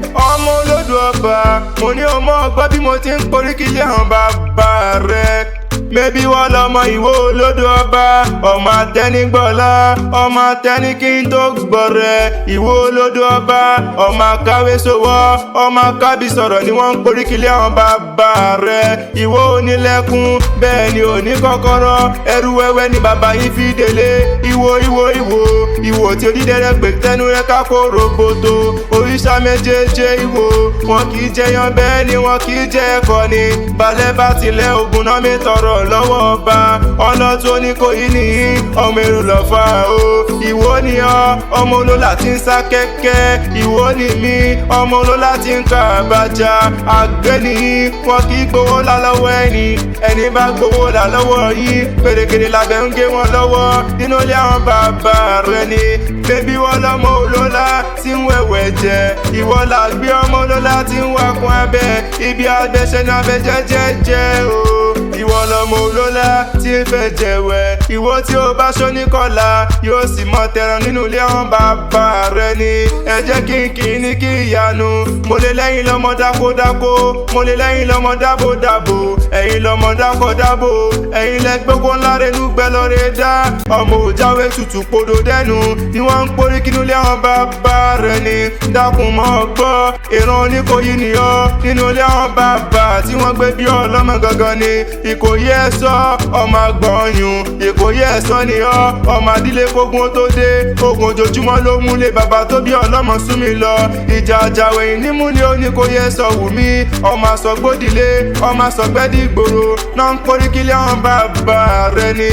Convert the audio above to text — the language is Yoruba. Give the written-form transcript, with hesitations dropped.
ọmọ olódò ọba mo ní ọmọ ọgbọ́n bí mo ti ń poríkì lé àwọn bàbá rẹ̀ mẹ́bí wọ́n lọ́mọ ìwọ olódò ọba ọmọ àtẹnigbọ́lá ọmọ àtẹni kí n tó gbọ̀rẹ̀ ìwọ olódò ọba ọmọ akáwé sowọ́ ọmọ akábí sọ̀rọ̀ ni wọ́n ń poríkì lé àwọn bàbá rẹ̀ ìwọ onílẹ̀kùn bẹ́ẹ̀ ni òní kọ́kọ́rọ́ ẹrú wẹ́wẹ́ ni bàbá yìí fi délé ìwọ tí odídẹrẹ́ pè tẹnu rẹ̀ kákó roboto òrìṣà méjèèjì ìwọ wọn kì í jẹyàn bẹ́ẹ̀ ni wọn kì í jẹ ẹ̀kọ́ ni balẹ̀ bá tilẹ̀ ogun náà mi tọrọ lọ́wọ́ ọba ọ̀nà tó ní kò yí nìyí ọmọ èrò lọ́fà o ìwọ ni ọmọ olólà tí ń sá kẹ́kẹ́ ìwọ ni mí ọmọ olólà tí ń ka àbájá àgbẹ̀ nìyí wọn kì í gbowó là lọ́wọ́ ẹni bá gbowó là lọ́wọ́ yìí pèrèkèrè làbẹ̀ ń gé wọn lọ́wọ́ nínú ilé àwọn bàbá rẹ ni bébí wọn lọ́mọ olólà tí ń wẹ̀wẹ̀ jẹ ìwọ là gbé ọmọ olólà tí ń wà kún abẹ́ ibi àgbẹ̀ṣẹ́ náà bẹ jẹ́jẹ́jẹ́ o ìwọ lọmọ olólà tí ń fẹ́ jẹ̀wẹ̀ ìwọ tí ó bá ṣó ní kọ́lá yóò sì mọ tẹran nínú ilé àwọn bàbá rẹ ni ẹ jẹ́ kí ní kí ìyanu mo lè lẹ́yìn lọ́mọ dákódákó mo lè lẹ́yìn lọ́mọ dábòdàbò ẹ̀yin lọ́mọ dákọ̀dábò ẹ̀yin lẹ́gbẹ́gbó ńlá renú gbẹ lọ́rẹ́ dá ọmọ òjáwé tutù podò dẹ́nu ni wọ́n ń porí kínú ilé àwọn bàbá rẹ ni dákun mọ́ gbọ́ ìran oníkòyí nìyọ́ nínú ilé àwọn bàbá tí wọ́n gbé bí ọlọ́mọ gangan ni Ìkòyí ẹ̀sọ́ ọmọ àgbọ̀nyùn Ìkòyí ẹ̀sọ́ ni ọmọ àdílé kógun tó dé ogun ojoojúmọ́ ló múlé bàbá tó bí ọlọ́mọ sún mi lọ ìjà àjàwẹ̀yìn nímúlé Oníkòyí ẹ̀sọ́ wù mí ọmọ àsọgbódìlé ọmọ àsọgbẹ́dìgbòrò náà ń poríkì lé àwọn bàbá rẹ ni.